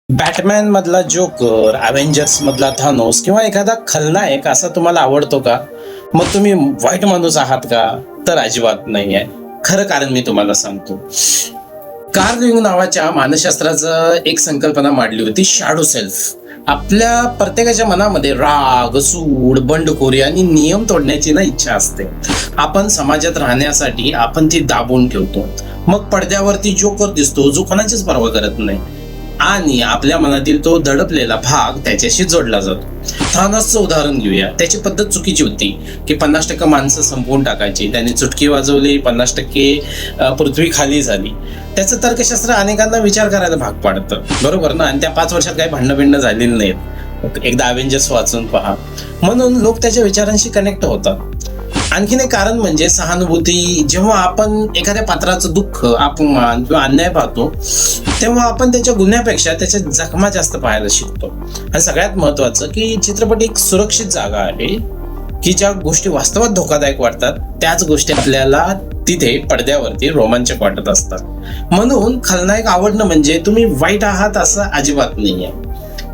Batman मधला joker, Avengers मधला Thanos किंवा एखादा खलनायक असा तुम्हाला आवडतो का? मग तुम्ही वाईट माणूस आहात का? तर अजिबात नाही आहे. खरं कारण मी तुम्हाला सांगतो. कार्ल युंग नावाच्या मानसशास्त्राचं एक संकल्पना मांडली होती, शॅडो सेल्फ. आपल्या प्रत्येकाच्या मनामध्ये राग, सूड, बंडखोरी आणि नियम तोडण्याची इच्छा असते. आपण समाजात राहण्यासाठी आपण ती दाबून ठेवतो. मग पडद्यावरती जोकर दिसतो जो कोणाचीच पर्वा करत नाही आणि आपल्या मनातील तो दडपलेला भाग त्याच्याशी जोडला जातो. थानोसचं उदाहरण घेऊया. त्याची पद्धत चुकीची होती की 50% माणसं संपवून टाकायची. त्याने चुटकी वाजवली, 50% पृथ्वी खाली झाली. त्याचं तर्कशास्त्र अनेकांना विचार करायला भाग पाडतं, बरोबर ना? आणि त्या 5 वर्षात काही भांडणं झालेली नाहीत. एकदा अव्हेंजर्स वाचून पहा. म्हणून लोक त्याच्या विचारांशी कनेक्ट होतात. आणखीन एक कारण म्हणजे सहानुभूती. जेव्हा आपण एखाद्या पात्राचं दुःख, अपमान किंवा अन्याय पाहतो तेव्हा आपण त्याच्या गुन्ह्यापेक्षा त्याच्या जखमा जास्त पाहायला शिकतो. आणि सगळ्यात महत्वाचं की चित्रपट एक सुरक्षित जागा आहे की ज्या गोष्टी वास्तवात धोकादायक वाटतात त्याच गोष्टी आपल्याला तिथे पडद्यावरती रोमांचक वाटत असतात. म्हणून खलनायक आवडणं म्हणजे तुम्ही वाईट आहात असं अजिबात नाहीये.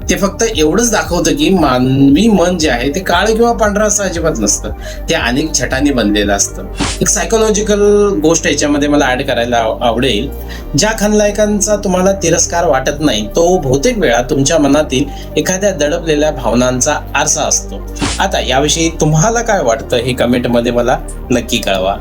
ते फक्त एवढंच दाखवतं की मानवी मन जे आहे ते काळ किंवा पांढरा असं अजिबात नसतं. ते अनेक छटांनी बनलेलं असतं. एक सायकोलॉजिकल गोष्ट याच्यामध्ये मला ऍड करायला आवडेल. ज्या खलनायकांचा तुम्हाला तिरस्कार वाटत नाही तो बहुतेक वेळा तुमच्या मनातील एखाद्या दडपलेल्या भावनांचा आरसा असतो. आता याविषयी तुम्हाला काय वाटतं हे कमेंटमध्ये मला नक्की कळवा.